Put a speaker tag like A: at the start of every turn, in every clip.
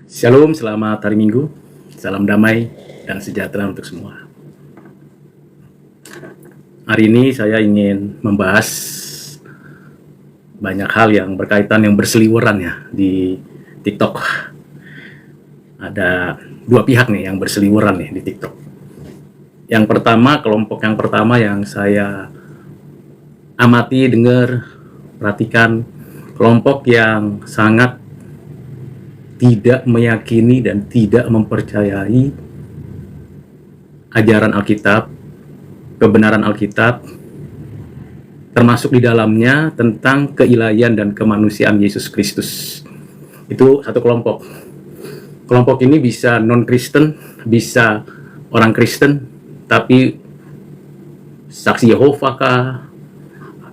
A: Shalom, selamat hari Minggu. Salam damai dan sejahtera untuk semua. Hari ini saya ingin membahas banyak hal yang berkaitan yang berseliweran ya di TikTok. Ada dua pihak nih yang berseliweran nih di TikTok. Yang pertama, kelompok yang pertama yang saya amati, dengar, perhatikan, kelompok yang sangat tidak meyakini dan tidak mempercayai ajaran Alkitab, kebenaran Alkitab, termasuk di dalamnya tentang keilahian dan kemanusiaan Yesus Kristus. Itu satu kelompok. Kelompok ini bisa non-Kristen, bisa orang Kristen, tapi saksi Yehova kah,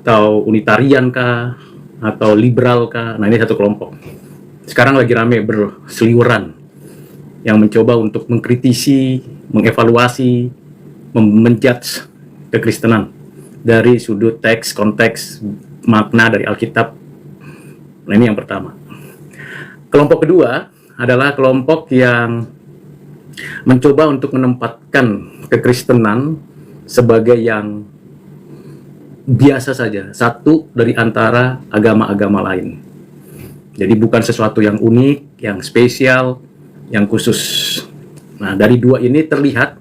A: atau Unitarian kah, atau liberal kah. Nah, ini satu kelompok. Sekarang lagi rame berseliweran yang mencoba untuk mengkritisi, mengevaluasi, menjudge kekristenan dari sudut teks, konteks, makna dari Alkitab. Nah, ini yang pertama. Kelompok kedua adalah kelompok yang mencoba untuk menempatkan kekristenan sebagai yang biasa saja, satu dari antara agama-agama lain. Jadi bukan sesuatu yang unik, yang spesial, yang khusus. Nah, dari dua ini terlihat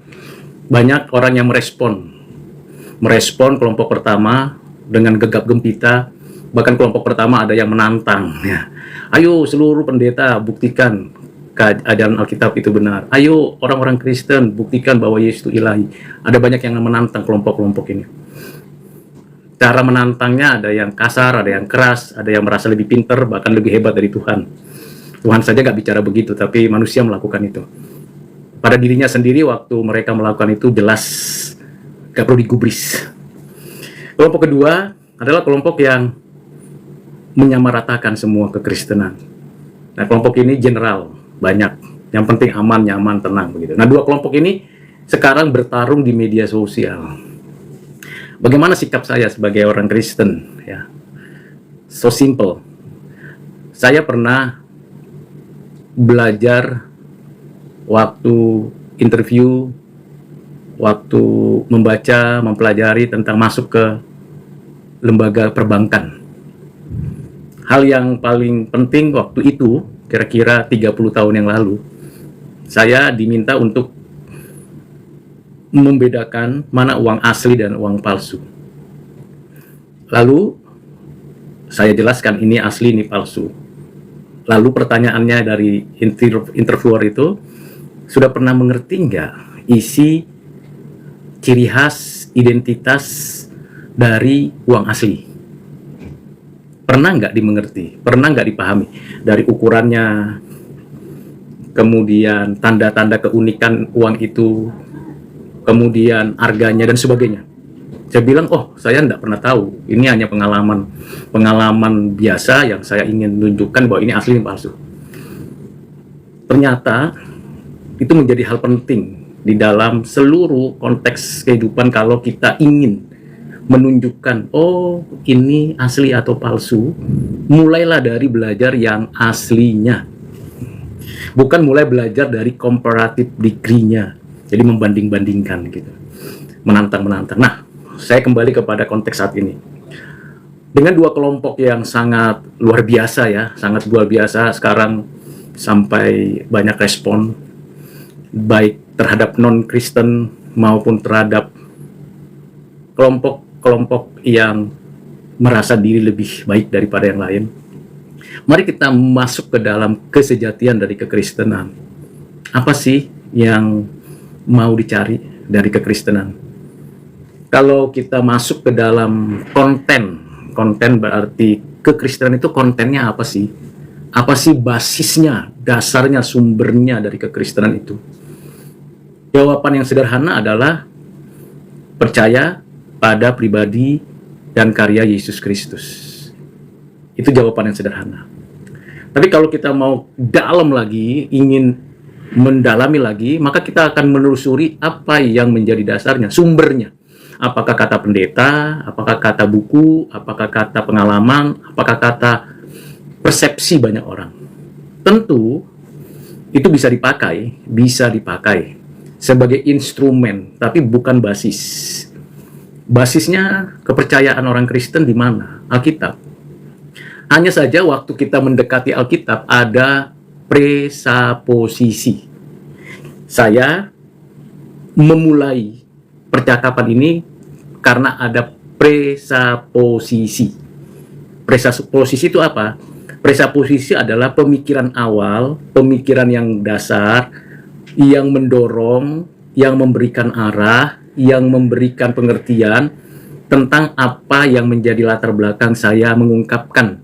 A: banyak orang yang merespon kelompok pertama dengan gegap gempita. Bahkan kelompok pertama ada yang menantang ya. Ayo seluruh pendeta buktikan ajaran Alkitab itu benar. Ayo orang-orang Kristen buktikan bahwa Yesus itu ilahi. Ada banyak yang menantang kelompok-kelompok ini. Cara menantangnya ada yang kasar, ada yang keras, ada yang merasa lebih pintar, bahkan lebih hebat dari Tuhan. Tuhan saja nggak bicara begitu, tapi manusia melakukan itu. Pada dirinya sendiri waktu mereka melakukan itu jelas nggak perlu digubris. Kelompok kedua adalah kelompok yang menyamaratakan semua kekristenan. Nah, kelompok ini general, banyak. Yang penting aman, nyaman, tenang begitu. Nah, dua kelompok ini sekarang bertarung di media sosial. Bagaimana sikap saya sebagai orang Kristen? Ya, so simple. Saya pernah belajar waktu interview, waktu membaca, mempelajari tentang masuk ke lembaga perbankan. Hal yang paling penting waktu itu, kira-kira 30 tahun yang lalu, saya diminta untuk membedakan mana uang asli dan uang palsu. Lalu saya jelaskan ini asli, ini palsu. Lalu pertanyaannya dari interviewer itu, sudah pernah mengerti nggak isi ciri khas identitas dari uang asli? Pernah nggak dimengerti? Pernah nggak dipahami? Dari ukurannya, kemudian tanda-tanda keunikan uang itu, kemudian harganya dan sebagainya. Saya bilang, oh saya tidak pernah tahu, ini hanya pengalaman biasa yang saya ingin menunjukkan bahwa ini asli dan palsu. Ternyata itu menjadi hal penting di dalam seluruh konteks kehidupan kalau kita ingin menunjukkan, oh ini asli atau palsu, mulailah dari belajar yang aslinya. Bukan mulai belajar dari comparative degree-nya. Jadi membanding-bandingkan gitu, menantang-menantang. Nah, saya kembali kepada konteks saat ini. Dengan dua kelompok yang sangat luar biasa ya, sangat luar biasa sekarang sampai banyak respon, baik terhadap non-Kristen maupun terhadap kelompok-kelompok yang merasa diri lebih baik daripada yang lain. Mari kita masuk ke dalam kesejatian dari kekristenan. Apa sih yang mau dicari dari kekristenan? Kalau kita masuk ke dalam konten berarti kekristenan itu kontennya apa sih? Apa sih basisnya, dasarnya, sumbernya dari kekristenan itu? Jawaban yang sederhana adalah percaya pada pribadi dan karya Yesus Kristus. Itu jawaban yang sederhana. Tapi kalau kita mau dalam lagi, ingin mendalami lagi, maka kita akan menelusuri apa yang menjadi dasarnya, sumbernya. Apakah kata pendeta, apakah kata buku, apakah kata pengalaman, apakah kata persepsi banyak orang. Tentu itu bisa dipakai sebagai instrumen, tapi bukan basis. Basisnya kepercayaan orang Kristen di mana? Alkitab. Hanya saja waktu kita mendekati Alkitab ada presaposisi. Saya memulai percakapan ini karena ada presaposisi. Presaposisi itu apa? Presaposisi adalah pemikiran awal, pemikiran yang dasar, yang mendorong, yang memberikan arah, yang memberikan pengertian tentang apa yang menjadi latar belakang saya mengungkapkan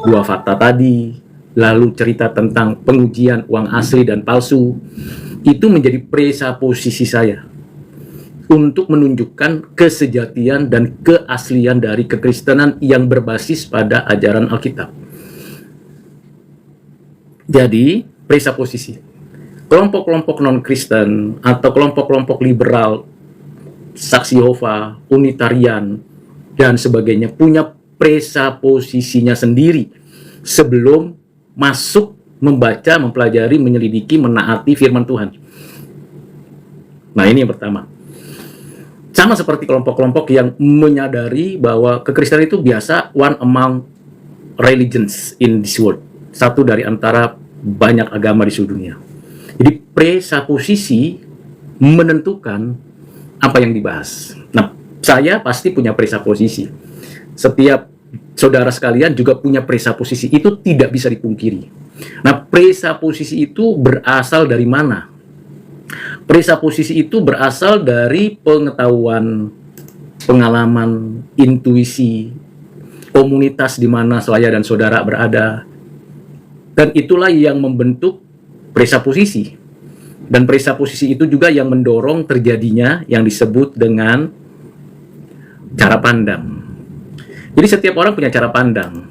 A: dua fakta tadi, lalu cerita tentang pengujian uang asli dan palsu. Itu menjadi presaposisi saya untuk menunjukkan kesejatian dan keaslian dari kekristenan yang berbasis pada ajaran Alkitab. Jadi, presaposisi. Kelompok-kelompok non-Kristen atau kelompok-kelompok liberal, Saksi Yehova, Unitarian, dan sebagainya punya presaposisinya sendiri sebelum masuk membaca, mempelajari, menyelidiki, menaati firman Tuhan. Nah, ini yang pertama. Sama seperti kelompok-kelompok yang menyadari bahwa kekristenan itu biasa one among religions in this world. Satu dari antara banyak agama di seluruh dunia. Jadi presaposisi menentukan apa yang dibahas. Nah, saya pasti punya presaposisi. Setiap saudara sekalian juga punya presaposisi. Itu tidak bisa dipungkiri. Nah, presaposisi itu berasal dari mana? Presaposisi itu berasal dari pengetahuan, pengalaman, intuisi, komunitas di mana saya dan saudara berada. Dan itulah yang membentuk presaposisi. Dan presaposisi itu juga yang mendorong terjadinya yang disebut dengan cara pandang. Jadi setiap orang punya cara pandang.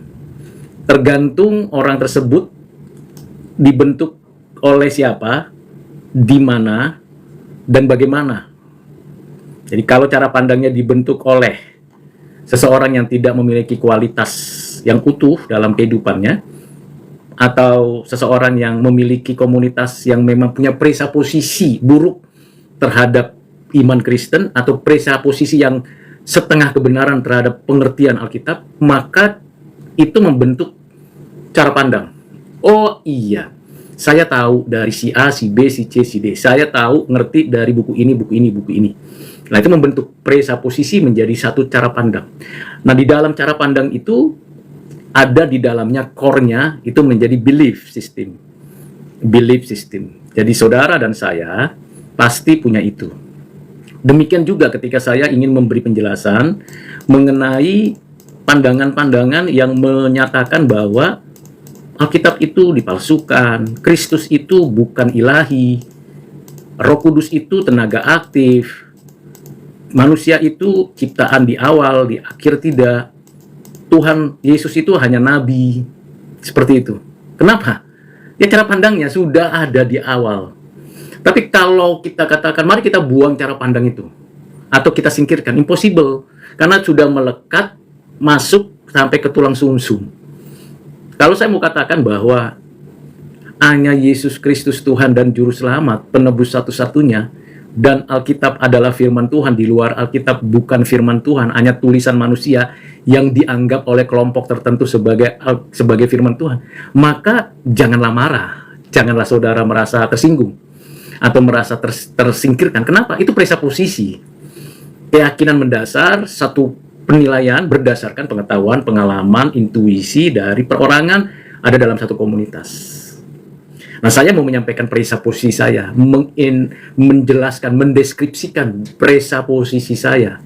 A: Tergantung orang tersebut dibentuk oleh siapa, di mana, dan bagaimana. Jadi kalau cara pandangnya dibentuk oleh seseorang yang tidak memiliki kualitas yang utuh dalam kehidupannya, atau seseorang yang memiliki komunitas yang memang punya presaposisi buruk terhadap iman Kristen, atau presaposisi yang setengah kebenaran terhadap pengertian Alkitab, maka itu membentuk cara pandang. Oh iya, saya tahu dari si A, si B, si C, si D. Saya tahu, ngerti dari buku ini, buku ini, buku ini. Nah, itu membentuk presaposisi menjadi satu cara pandang. Nah, di dalam cara pandang itu ada di dalamnya core-nya itu menjadi belief system. Belief system. Jadi saudara dan saya pasti punya itu. Demikian juga ketika saya ingin memberi penjelasan mengenai pandangan-pandangan yang menyatakan bahwa Alkitab itu dipalsukan, Kristus itu bukan ilahi, Roh Kudus itu tenaga aktif, manusia itu ciptaan di awal, di akhir tidak, Tuhan Yesus itu hanya nabi, seperti itu. Kenapa? Ya cara pandangnya sudah ada di awal. Tapi kalau kita katakan, mari kita buang cara pandang itu, atau kita singkirkan, impossible, karena sudah melekat, masuk sampai ke tulang sumsum. Kalau saya mau katakan bahwa hanya Yesus Kristus Tuhan dan Juru Selamat, penebus satu-satunya, dan Alkitab adalah firman Tuhan, di luar Alkitab bukan firman Tuhan, hanya tulisan manusia yang dianggap oleh kelompok tertentu sebagai firman Tuhan, maka janganlah marah, janganlah saudara merasa tersinggung atau merasa tersingkirkan. Kenapa? Itu presaposisi, keyakinan mendasar, satu penilaian berdasarkan pengetahuan, pengalaman, intuisi dari perorangan ada dalam satu komunitas. Nah, saya mau menyampaikan presaposisi saya, menjelaskan, mendeskripsikan presaposisi saya.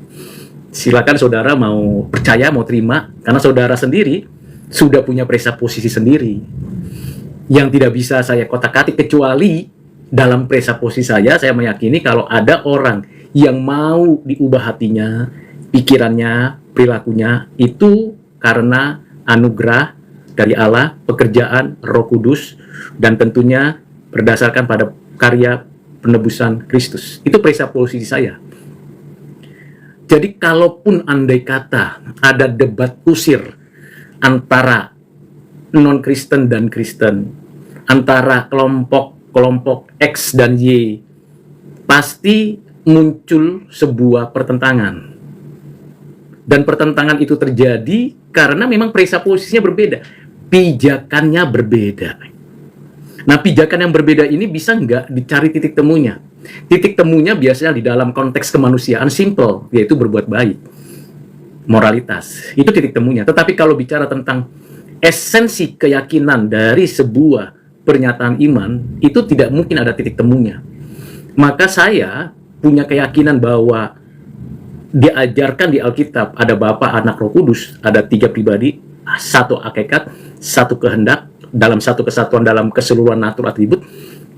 A: Silakan saudara mau percaya, mau terima, karena saudara sendiri sudah punya presaposisi sendiri yang tidak bisa saya kotak-katik, kecuali dalam presaposisi saya meyakini kalau ada orang yang mau diubah hatinya, pikirannya, perilakunya, itu karena anugerah dari Allah, pekerjaan Roh Kudus, dan tentunya berdasarkan pada karya penebusan Kristus. Itu presaposisi saya. Jadi kalaupun andai kata ada debat kusir antara non-Kristen dan Kristen, antara kelompok kelompok X dan Y, pasti muncul sebuah pertentangan. Dan pertentangan itu terjadi karena memang presuposisinya berbeda, pijakannya berbeda. Nah, pijakan yang berbeda ini bisa nggak dicari titik temunya? Titik temunya biasanya di dalam konteks kemanusiaan simple, yaitu berbuat baik, moralitas. Itu titik temunya. Tetapi kalau bicara tentang esensi keyakinan dari sebuah pernyataan iman, itu tidak mungkin ada titik temunya. Maka saya punya keyakinan bahwa diajarkan di Alkitab ada Bapa, Anak, Roh Kudus, ada 3 pribadi, satu hakikat, satu kehendak, dalam satu kesatuan dalam keseluruhan natur atribut.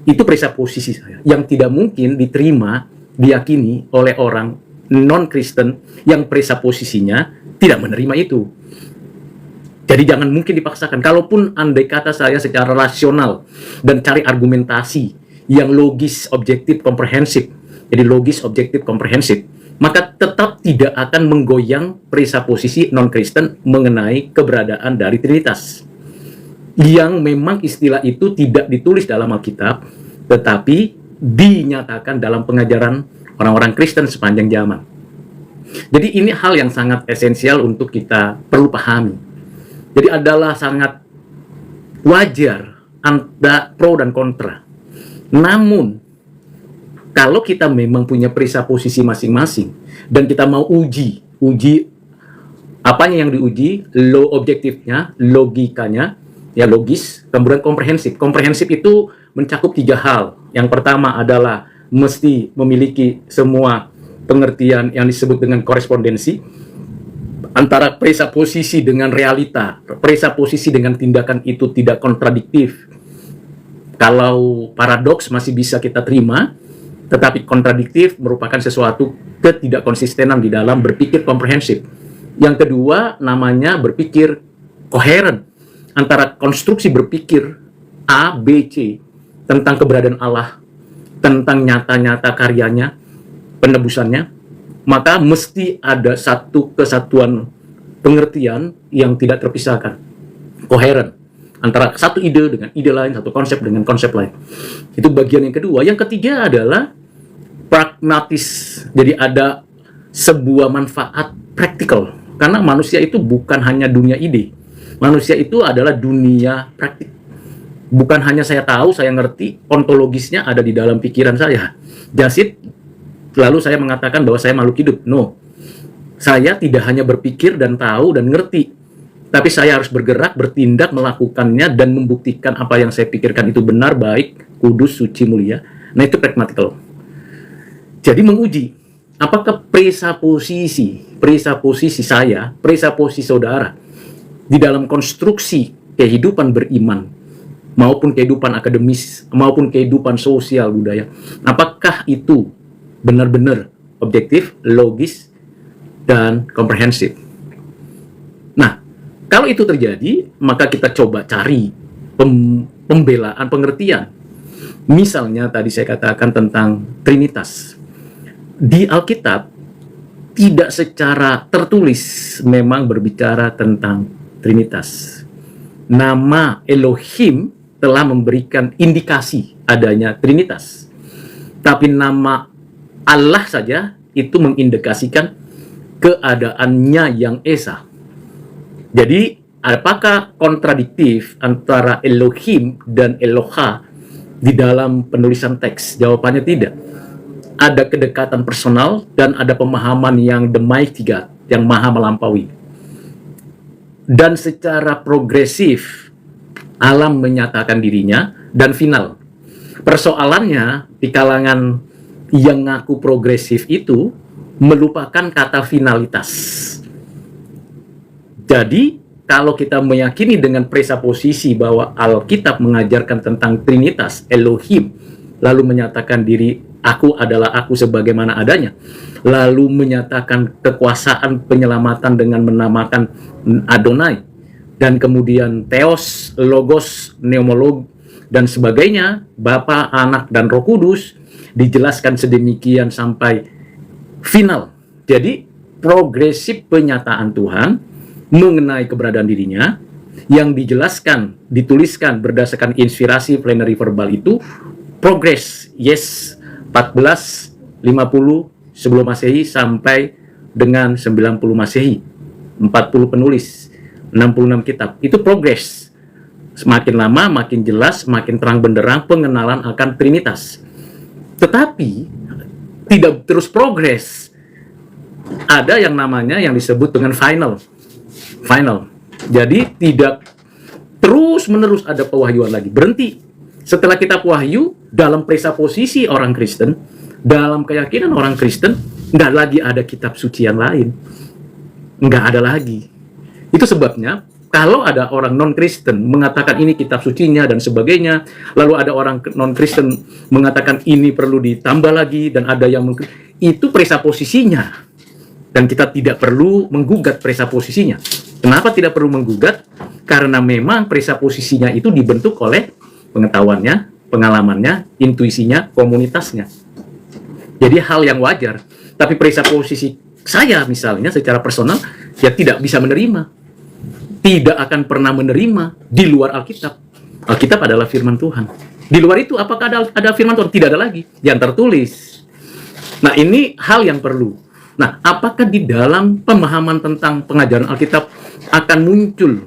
A: Itu presuposisi saya yang tidak mungkin diterima, diyakini oleh orang non-Kristen yang presuposisinya tidak menerima itu. Jadi jangan mungkin dipaksakan. Kalaupun andai kata saya secara rasional dan cari argumentasi yang logis, objektif, komprehensif, jadi logis, objektif, komprehensif, maka tetap tidak akan menggoyang presuposisi non-Kristen mengenai keberadaan dari Trinitas. Yang memang istilah itu tidak ditulis dalam Alkitab, tetapi dinyatakan dalam pengajaran orang-orang Kristen sepanjang zaman. Jadi ini hal yang sangat esensial untuk kita perlu pahami. Jadi adalah sangat wajar ada pro dan kontra. Namun, kalau kita memang punya presuposisi masing-masing dan kita mau uji apanya yang diuji, objektifnya, logikanya, ya logis, kemudian komprehensif. Komprehensif itu mencakup 3 hal. Yang pertama adalah mesti memiliki semua pengertian yang disebut dengan korespondensi antara presuposisi dengan realita, presuposisi dengan tindakan itu tidak kontradiktif. Kalau paradoks masih bisa kita terima, tetapi kontradiktif merupakan sesuatu ketidakkonsistenan di dalam berpikir komprehensif. Yang kedua namanya berpikir koheren, antara konstruksi berpikir A, B, C tentang keberadaan Allah, tentang nyata-nyata karyanya, penebusannya, maka mesti ada satu kesatuan pengertian yang tidak terpisahkan, koheren, antara satu ide dengan ide lain, satu konsep dengan konsep lain. Itu bagian yang kedua. Yang ketiga adalah pragmatis. Jadi ada sebuah manfaat praktikal. Karena manusia itu bukan hanya dunia ide. Manusia itu adalah dunia praktik. Bukan hanya saya tahu, saya ngerti, ontologisnya ada di dalam pikiran saya. Just lalu saya mengatakan bahwa saya makhluk hidup. No. Saya tidak hanya berpikir dan tahu dan ngerti, tapi saya harus bergerak, bertindak, melakukannya, dan membuktikan apa yang saya pikirkan itu benar, baik, kudus, suci, mulia. Nah, itu pragmatikal. Jadi menguji, apakah presuposisi saya, presuposisi saudara, di dalam konstruksi kehidupan beriman, maupun kehidupan akademis, maupun kehidupan sosial budaya, apakah itu benar-benar objektif, logis, dan komprehensif? Nah, kalau itu terjadi, maka kita coba cari pembelaan, pengertian. Misalnya tadi saya katakan tentang Trinitas. Di Alkitab, tidak secara tertulis memang berbicara tentang Trinitas. Nama Elohim telah memberikan indikasi adanya Trinitas. Tapi nama Allah saja itu mengindikasikan keadaannya yang esa. Jadi, apakah kontradiktif antara Elohim dan Eloha di dalam penulisan teks? Jawabannya tidak. Ada kedekatan personal dan ada pemahaman yang the mighty God, yang maha melampaui. Dan secara progresif, alam menyatakan dirinya dan final. Persoalannya di kalangan yang ngaku progresif itu melupakan kata finalitas. Jadi, kalau kita meyakini dengan presuposisi bahwa Alkitab mengajarkan tentang Trinitas, Elohim, lalu menyatakan diri, aku adalah aku sebagaimana adanya, lalu menyatakan kekuasaan penyelamatan dengan menamakan Adonai, dan kemudian Theos, Logos, Neumolog, dan sebagainya, Bapa, Anak, dan Roh Kudus, dijelaskan sedemikian sampai final. Jadi, progresif penyataan Tuhan mengenai keberadaan dirinya, yang dijelaskan, dituliskan berdasarkan inspirasi plenary verbal itu, progress. Yes, 1450 sebelum Masehi sampai dengan 90 Masehi. 40 penulis, 66 kitab. Itu progress. Semakin lama, makin jelas, makin terang benderang pengenalan akan Trinitas. Tetapi tidak terus progress. Ada yang namanya yang disebut dengan final. Jadi tidak terus-menerus ada pewahyuan lagi. Berhenti. Setelah kita wahyu, dalam presaposisi orang Kristen, dalam keyakinan orang Kristen, nggak lagi ada kitab suci yang lain. Nggak ada lagi. Itu sebabnya, kalau ada orang non-Kristen mengatakan ini kitab sucinya dan sebagainya, lalu ada orang non-Kristen mengatakan ini perlu ditambah lagi, dan ada yang itu presaposisinya. Dan kita tidak perlu menggugat presaposisinya. Kenapa tidak perlu menggugat? Karena memang presaposisinya itu dibentuk oleh pengetahuannya, pengalamannya, intuisinya, komunitasnya. Jadi hal yang wajar. Tapi presaposisi saya misalnya secara personal, ya tidak bisa menerima. Tidak akan pernah menerima di luar Alkitab. Alkitab adalah firman Tuhan. Di luar itu apakah ada firman Tuhan? Tidak ada lagi. Yang tertulis. Nah, ini hal yang perlu. Nah, apakah di dalam pemahaman tentang pengajaran Alkitab akan muncul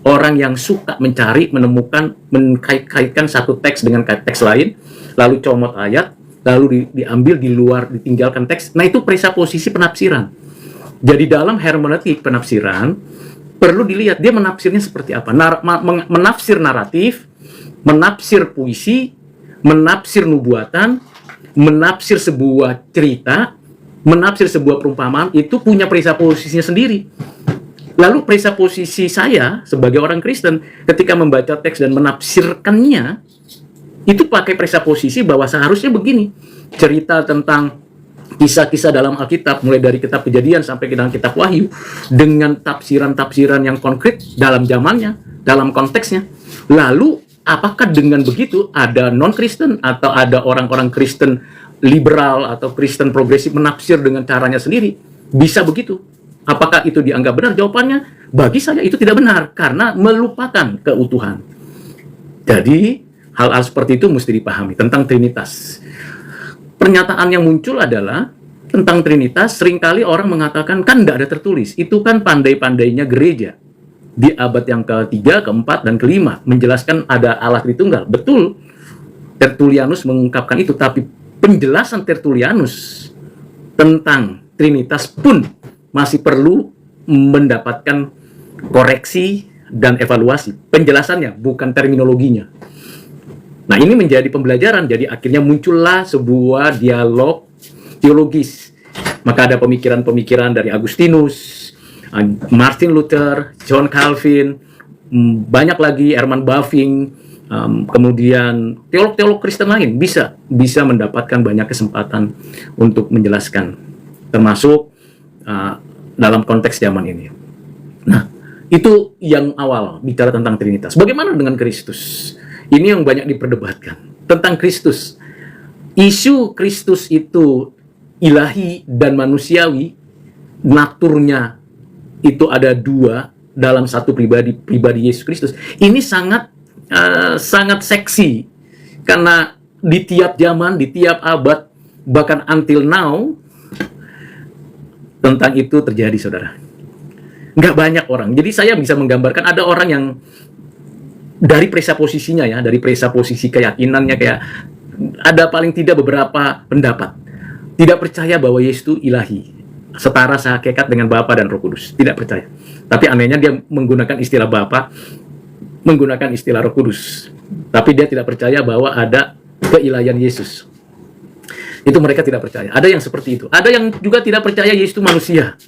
A: orang yang suka mencari, menemukan, mengkait-kaitkan satu teks dengan teks lain, lalu comot ayat, lalu diambil di luar, ditinggalkan teks. Nah, itu presaposisi penafsiran. Jadi dalam hermeneutik penafsiran, perlu dilihat dia menafsirnya seperti apa. Menafsir naratif, menafsir puisi, menafsir nubuatan, menafsir sebuah cerita, menafsir sebuah perumpamaan, itu punya presaposisinya sendiri. Lalu presaposisi saya sebagai orang Kristen ketika membaca teks dan menafsirkannya, itu pakai presaposisi bahwa seharusnya begini. Cerita tentang kisah-kisah dalam Alkitab, mulai dari kitab Kejadian sampai ke dalam kitab Wahyu, dengan tafsiran-tafsiran yang konkret dalam zamannya, dalam konteksnya. Lalu, apakah dengan begitu ada non-Kristen atau ada orang-orang Kristen liberal atau Kristen progresif menafsir dengan caranya sendiri? Bisa begitu. Apakah itu dianggap benar? Jawabannya, bagi saya itu tidak benar, karena melupakan keutuhan. Jadi, hal-hal seperti itu mesti dipahami tentang Trinitas. Pernyataan yang muncul adalah tentang Trinitas, seringkali orang mengatakan, kan tidak ada tertulis. Itu kan pandai-pandainya gereja. Di abad yang ketiga, keempat, dan kelima, menjelaskan ada Allah Tritunggal. Betul, Tertullianus mengungkapkan itu, tapi penjelasan Tertullianus tentang Trinitas pun masih perlu mendapatkan koreksi dan evaluasi. Penjelasannya, bukan terminologinya. Nah, ini menjadi pembelajaran. Jadi akhirnya muncullah sebuah dialog teologis. Maka ada pemikiran-pemikiran dari Agustinus, Martin Luther, John Calvin, banyak lagi, Herman Bavinck, kemudian teolog-teolog Kristen lain bisa mendapatkan banyak kesempatan untuk menjelaskan, termasuk dalam konteks zaman ini. Nah, itu yang awal bicara tentang Trinitas. Bagaimana dengan Kristus? Ini yang banyak diperdebatkan tentang Kristus. Isu Kristus itu ilahi dan manusiawi, naturnya itu ada dua dalam satu pribadi Yesus Kristus. Ini sangat seksi, karena di tiap zaman, di tiap abad, bahkan until now, tentang itu terjadi, saudara. Nggak banyak orang. Jadi saya bisa menggambarkan ada orang yang dari presaposisinya ya, dari presaposisi keyakinannya, kayak ada paling tidak beberapa pendapat. Tidak percaya bahwa Yesus itu ilahi, setara sehakikat dengan Bapa dan Roh Kudus. Tidak percaya. Tapi anehnya dia menggunakan istilah Bapa, menggunakan istilah Roh Kudus. Tapi dia tidak percaya bahwa ada keilahian Yesus. Itu mereka tidak percaya. Ada yang seperti itu. Ada yang juga tidak percaya Yesus itu manusia.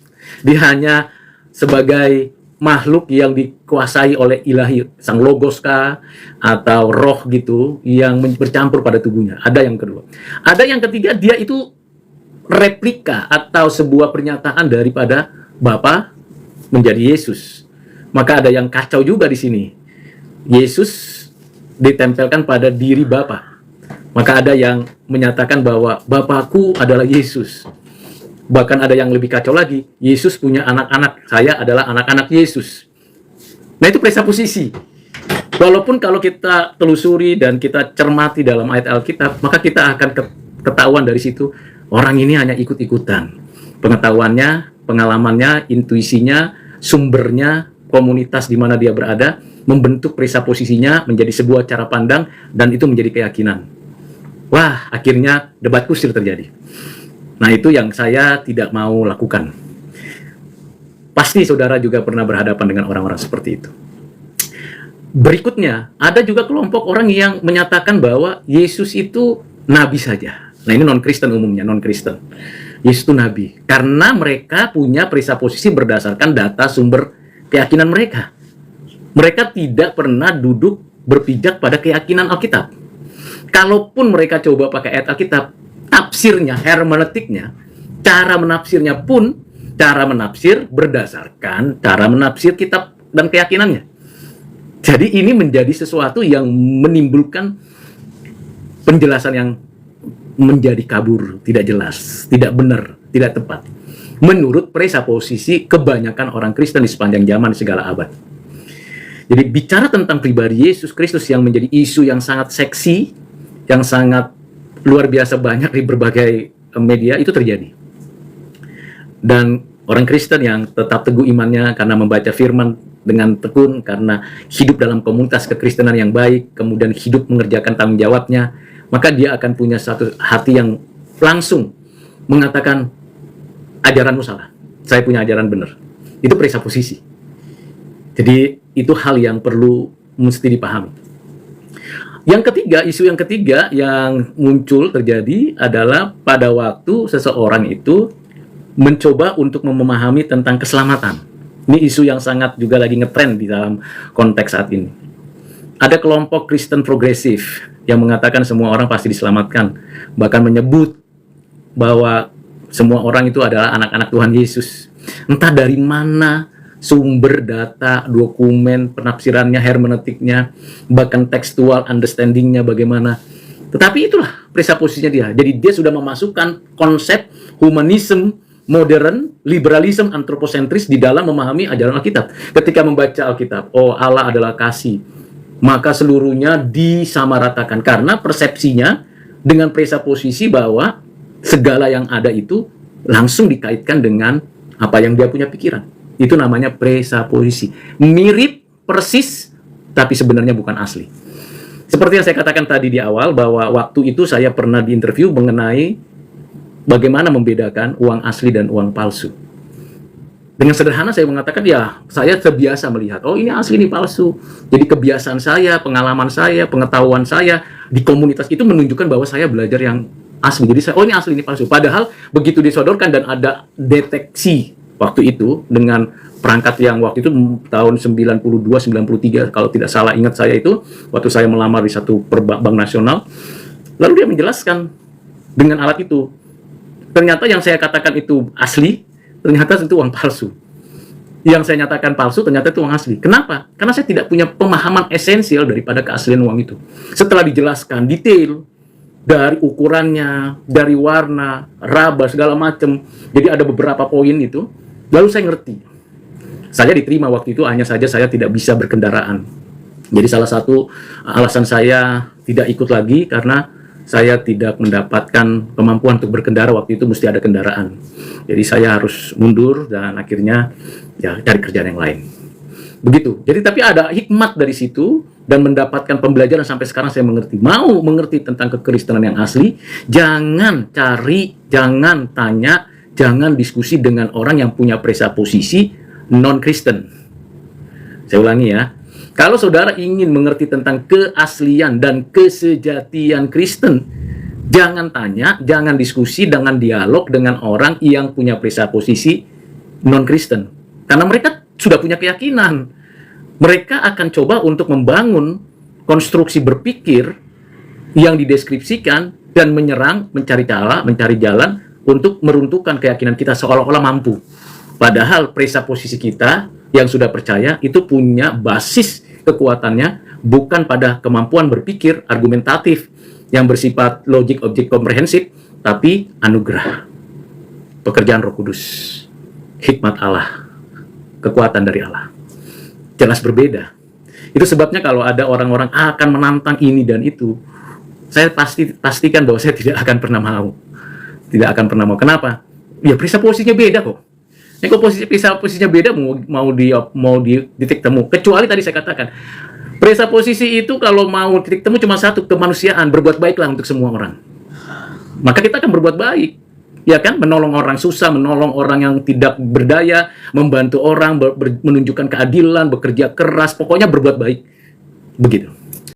A: Dia hanya sebagai makhluk yang dikuasai oleh ilahi, sang logos kah, atau roh gitu, yang bercampur pada tubuhnya. Ada yang kedua. Ada yang ketiga, dia itu replika atau sebuah pernyataan daripada Bapa menjadi Yesus. Maka ada yang kacau juga di sini. Yesus ditempelkan pada diri Bapa. Maka ada yang menyatakan bahwa Bapakku adalah Yesus. Bahkan ada yang lebih kacau lagi, Yesus punya anak-anak, saya adalah anak-anak Yesus. Nah, itu presaposisi. Walaupun kalau kita telusuri dan kita cermati dalam ayat Alkitab, maka kita akan ketahuan dari situ, orang ini hanya ikut-ikutan. Pengetahuannya, pengalamannya, intuisinya, sumbernya, komunitas di mana dia berada, membentuk presupposisinya menjadi sebuah cara pandang, dan itu menjadi keyakinan. Wah, akhirnya debat kusir terjadi. Nah, itu yang saya tidak mau lakukan. Pasti saudara juga pernah berhadapan dengan orang-orang seperti itu. Berikutnya, ada juga kelompok orang yang menyatakan bahwa Yesus itu nabi saja. Nah, ini non-Kristen umumnya, non-Kristen. Yesus itu nabi. Karena mereka punya presupposisi berdasarkan data sumber keyakinan mereka. Mereka tidak pernah duduk berpijak pada keyakinan Alkitab. Kalaupun mereka coba pakai ayat Alkitab, tafsirnya, hermeneutiknya, cara menafsirnya pun, cara menafsir berdasarkan cara menafsir kitab dan keyakinannya. Jadi ini menjadi sesuatu yang menimbulkan penjelasan yang menjadi kabur, tidak jelas, tidak benar, tidak tepat. Menurut presupposisi kebanyakan orang Kristen di sepanjang zaman segala abad. Jadi bicara tentang pribadi Yesus Kristus yang menjadi isu yang sangat seksi, yang sangat luar biasa banyak di berbagai media, itu terjadi. Dan orang Kristen yang tetap teguh imannya karena membaca firman dengan tekun, karena hidup dalam komunitas kekristenan yang baik, kemudian hidup mengerjakan tanggung jawabnya, maka dia akan punya satu hati yang langsung mengatakan, ajaranmu salah, saya punya ajaran benar. Itu presupposisi. Jadi itu hal yang perlu mesti dipahami. Yang ketiga, isu yang ketiga yang muncul terjadi adalah pada waktu seseorang itu mencoba untuk memahami tentang keselamatan. Ini isu yang sangat juga lagi ngetrend di dalam konteks saat ini. Ada kelompok Kristen progresif yang mengatakan semua orang pasti diselamatkan, bahkan menyebut bahwa semua orang itu adalah anak-anak Tuhan Yesus. Entah dari mana sumber data, dokumen, penafsirannya, hermeneutiknya, bahkan tekstual understanding-nya bagaimana. Tetapi itulah presupposisinya dia. Jadi dia sudah memasukkan konsep humanisme modern, liberalisme, antroposentris di dalam memahami ajaran Alkitab. Ketika membaca Alkitab, oh Allah adalah kasih, maka seluruhnya disamaratakan. Karena persepsinya dengan presupposisi bahwa segala yang ada itu langsung dikaitkan dengan apa yang dia punya pikiran. Itu namanya presupposisi. Mirip, persis, tapi sebenarnya bukan asli. Seperti yang saya katakan tadi di awal, bahwa waktu itu saya pernah diinterview mengenai bagaimana membedakan uang asli dan uang palsu. Dengan sederhana saya mengatakan, ya saya terbiasa melihat, oh ini asli, ini palsu. Jadi kebiasaan saya, pengalaman saya, pengetahuan saya di komunitas itu menunjukkan bahwa saya belajar yang asli. Jadi saya, oh ini asli, ini palsu. Padahal begitu disodorkan dan ada deteksi waktu itu dengan perangkat yang waktu itu tahun 92-93 kalau tidak salah ingat saya itu, waktu saya melamar di satu bank nasional, lalu dia menjelaskan dengan alat itu. Ternyata yang saya katakan itu asli, ternyata itu uang palsu. Yang saya nyatakan palsu, ternyata itu uang asli. Kenapa? Karena saya tidak punya pemahaman esensial daripada keaslian uang itu. Setelah dijelaskan detail, dari ukurannya, dari warna, raba, segala macam. Jadi ada beberapa poin itu, lalu saya ngerti. Saya diterima waktu itu, hanya saja saya tidak bisa berkendaraan. Jadi salah satu alasan saya tidak ikut lagi, karena saya tidak mendapatkan kemampuan untuk berkendara. Waktu itu mesti ada kendaraan. Jadi saya harus mundur dan akhirnya ya cari kerjaan yang lain. Begitu. Jadi tapi ada hikmat dari situ dan mendapatkan pembelajaran sampai sekarang saya mengerti. Mau mengerti tentang kekristenan yang asli, jangan cari, jangan tanya, jangan diskusi dengan orang yang punya presupposisi non-Kristen. Saya ulangi ya. Kalau saudara ingin mengerti tentang keaslian dan kesejatian Kristen, jangan tanya, jangan diskusi, jangan dialog dengan orang yang punya presupposisi non-Kristen. Karena mereka sudah punya keyakinan. Mereka akan coba untuk membangun konstruksi berpikir yang dideskripsikan dan menyerang, mencari cara, mencari jalan untuk meruntuhkan keyakinan kita seolah-olah mampu. Padahal presupposisi kita yang sudah percaya itu punya basis kekuatannya bukan pada kemampuan berpikir argumentatif yang bersifat logik objek komprehensif, tapi anugerah, pekerjaan Roh Kudus, hikmat Allah, kekuatan dari Allah. Jelas berbeda. Itu sebabnya kalau ada orang-orang akan menantang ini dan itu, saya pastikan bahwa saya tidak akan pernah mau. Tidak akan pernah mau. Kenapa? Ya perisa posisinya beda kok. Ini kok posisinya beda, mau di titik temu. Kecuali tadi saya katakan, perisa posisi itu kalau mau titik temu cuma satu, kemanusiaan, berbuat baiklah untuk semua orang. Maka kita akan berbuat baik. Ya kan, menolong orang susah, menolong orang yang tidak berdaya, membantu orang, menunjukkan keadilan, bekerja keras, pokoknya berbuat baik. Begitu.